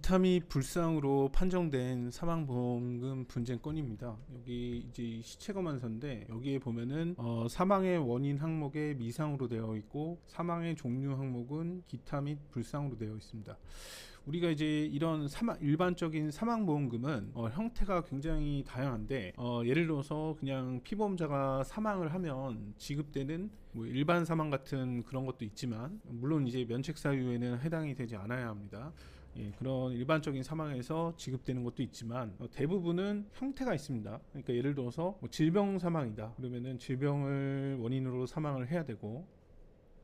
기타 및 불상으로 판정된 사망보험금 분쟁 건입니다. 여기 이제 시체검안서인데 여기에 보면은 사망의 원인 항목에 미상으로 되어 있고 사망의 종류 항목은 기타 및 불상으로 되어 있습니다. 우리가 이제 이런 일반적인 사망보험금은 형태가 굉장히 다양한데 예를 들어서 그냥 피보험자가 사망을 하면 지급되는 뭐 일반 사망 같은 그런 것도 있지만 물론 이제 면책 사유에는 해당이 되지 않아야 합니다. 그런 일반적인 사망에서 지급되는 것도 있지만 대부분은 형태가 있습니다. 그러니까 예를 들어서 뭐 질병 사망이다 그러면은 질병을 원인으로 사망을 해야 되고,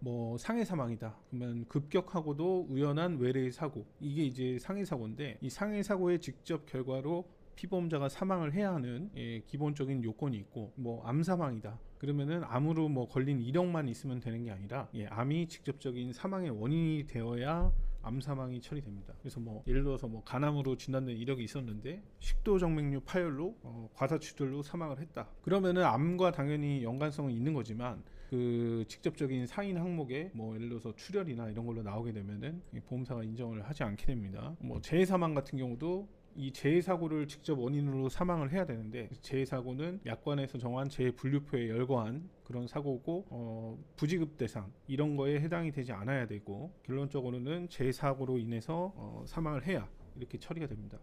뭐 상해 사망이다 그러면 급격하고도 우연한 외래의 사고, 이게 이제 상해 사고인데 이 상해 사고의 직접 결과로 피보험자가 사망을 해야 하는 기본적인 요건이 있고, 뭐 암 사망이다 그러면은 암으로 뭐 걸린 이력만 있으면 되는 게 아니라 암이 직접적인 사망의 원인이 되어야 암 사망이 처리됩니다. 그래서 뭐 예를 들어서 뭐 간암으로 진단된 이력이 있었는데 식도 정맥류 파열로 과다출혈로 사망을 했다 그러면은 암과 당연히 연관성은 있는 거지만 그 직접적인 사인 항목에 뭐 예를 들어서 출혈이나 이런 걸로 나오게 되면은 보험사가 인정을 하지 않게 됩니다. 뭐 재해 사망 같은 경우도 이 재해 사고를 직접 원인으로 사망을 해야 되는데 재해 사고는 약관에서 정한 재해 분류표에 열거한 그런 사고고 부지급 대상 이런 거에 해당이 되지 않아야 되고, 결론적으로는 재해 사고로 인해서 사망을 해야 이렇게 처리가 됩니다.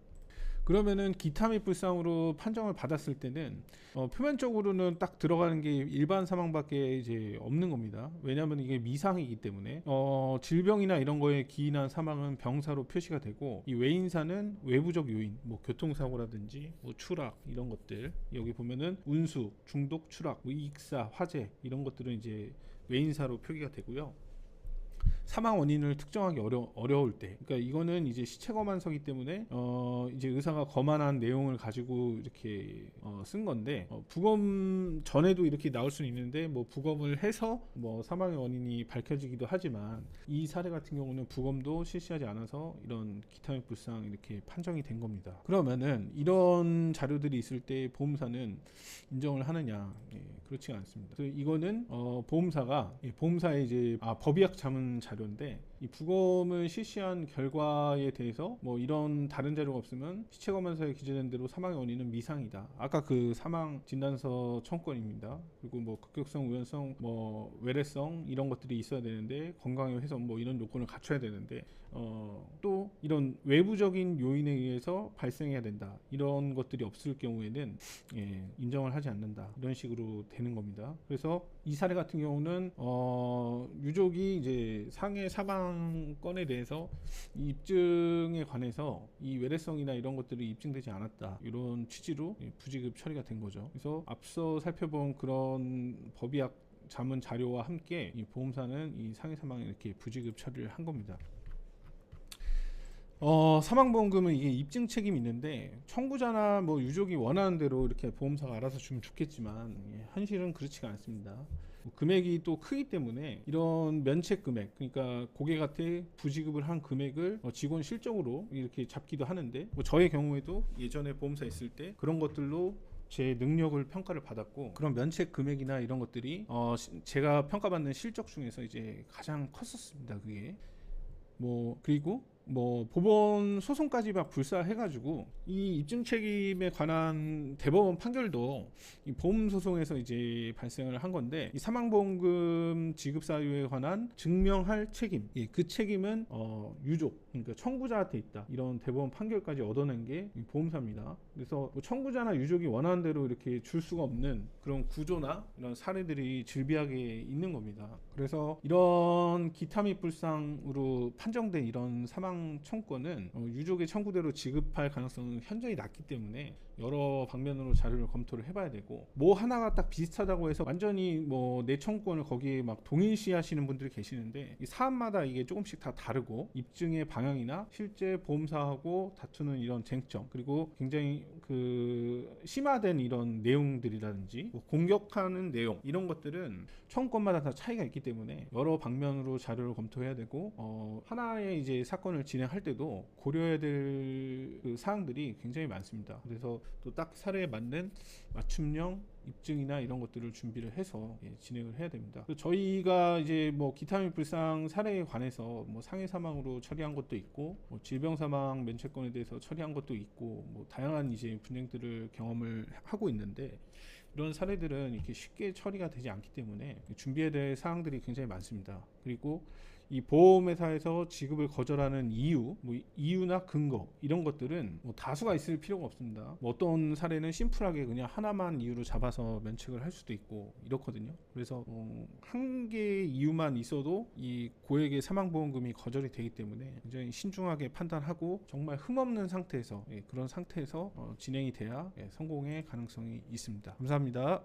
그러면은 기타 및 불상으로 판정을 받았을 때는 표면적으로는 딱 들어가는 게 일반 사망밖에 이제 없는 겁니다. 왜냐하면 이게 미상이기 때문에 질병이나 이런 거에 기인한 사망은 병사로 표시가 되고, 이 외인사는 외부적 요인, 뭐 교통사고라든지 뭐 추락 이런 것들, 여기 보면은 운수, 중독, 추락, 뭐 익사, 화재 이런 것들은 이제 외인사로 표기가 되고요. 사망 원인을 특정하기 어려울 때, 그러니까 이거는 이제 시체 검안서기 때문에 이제 의사가 검안한 내용을 가지고 이렇게 쓴 건데 부검 전에도 이렇게 나올 수는 있는데 뭐 부검을 해서 뭐 사망의 원인이 밝혀지기도 하지만 이 사례 같은 경우는 부검도 실시하지 않아서 이런 기타 및 불상 이렇게 판정이 된 겁니다. 그러면은 이런 자료들이 있을 때 보험사는 인정을 하느냐? 그렇지가 않습니다. 이거는 보험사가 보험사의 이제 법의학 자문 자료인데 이 부검을 실시한 결과에 대해서 뭐 이런 다른 자료가 없으면 시체검안서에 기재된 대로 사망의 원인은 미상이다. 아까 그 사망 진단서 청구권입니다. 그리고 뭐 급격성, 우연성, 뭐 외래성 이런 것들이 있어야 되는데 건강의 훼손 뭐 이런 요건을 갖춰야 되는데 또 이런 외부적인 요인에 의해서 발생해야 된다. 이런 것들이 없을 경우에는 인정을 하지 않는다. 이런 식으로 되는 겁니다. 그래서 이 사례 같은 경우는 유족이 이제 상해 사망건에 대해서 이 입증에 관해서 이 외래성이나 이런 것들이 입증되지 않았다, 이런 취지로 부지급 처리가 된 거죠. 그래서 앞서 살펴본 그런 법의학 자문 자료와 함께 이 보험사는 이 상해 사망에 이렇게 부지급 처리를 한 겁니다. 사망보험금은 이게 입증 책임이 있는데 청구자나 뭐 유족이 원하는 대로 이렇게 보험사가 알아서 주면 좋겠지만 현실은 그렇지가 않습니다. 금액이 또 크기 때문에 이런 면책 금액, 그러니까 고객한테 부지급을 한 금액을 직원 실적으로 이렇게 잡기도 하는데, 뭐 저의 경우에도 예전에 보험사 있을 때 그런 것들로 제 능력을 평가를 받았고, 그런 면책 금액이나 이런 것들이 제가 평가받는 실적 중에서 이제 가장 컸었습니다. 그게 뭐 그리고 뭐 법원 소송까지 막 불사해가지고 이 입증 책임에 관한 대법원 판결도 이 보험 소송에서 이제 발생을 한 건데, 이 사망보험금 지급 사유에 관한 증명할 책임, 그 책임은 유족, 그러니까 청구자한테 있다, 이런 대법원 판결까지 얻어낸 게 보험사입니다. 그래서 뭐 청구자나 유족이 원하는 대로 이렇게 줄 수가 없는 그런 구조나 이런 사례들이 질비하게 있는 겁니다. 그래서 이런 기타 및 불상으로 판정된 이런 사망 청구권은 유족의 청구대로 지급할 가능성은 현저히 낮기 때문에 여러 방면으로 자료를 검토를 해봐야 되고, 뭐 하나가 딱 비슷하다고 해서 완전히 뭐 내 청구권을 거기에 막 동일시 하시는 분들이 계시는데, 이 사안마다 이게 조금씩 다 다르고 입증의 방향이나 실제 보험사하고 다투는 이런 쟁점, 그리고 굉장히 그 심화된 이런 내용들이라든지 뭐 공격하는 내용, 이런 것들은 청구권마다 다 차이가 있기 때문에 여러 방면으로 자료를 검토해야 되고 하나의 이제 사건을 진행할 때도 고려해야 될그 사항들이 굉장히 많습니다. 그래서 또 딱 사례에 맞는 맞춤형 입증이나 이런 것들을 준비를 해서 진행을 해야 됩니다. 저희가 이제 뭐 기타 및 불상 사례에 관해서 뭐 상해 사망으로 처리한 것도 있고, 뭐 질병 사망 면책권에 대해서 처리한 것도 있고, 뭐 다양한 이제 분쟁들을 경험을 하고 있는데, 이런 사례들은 이렇게 쉽게 처리가 되지 않기 때문에 준비해야 될 사항들이 굉장히 많습니다. 그리고 이 보험회사에서 지급을 거절하는 이유, 뭐 이유나 근거 이런 것들은 뭐 다수가 있을 필요가 없습니다. 뭐 어떤 사례는 심플하게 그냥 하나만 이유로 잡아서 면책을 할 수도 있고 이렇거든요. 그래서 한 개의 이유만 있어도 이 고액의 사망보험금이 거절이 되기 때문에 굉장히 신중하게 판단하고 정말 흠없는 상태에서 그런 상태에서 진행이 돼야 성공의 가능성이 있습니다. 감사합니다.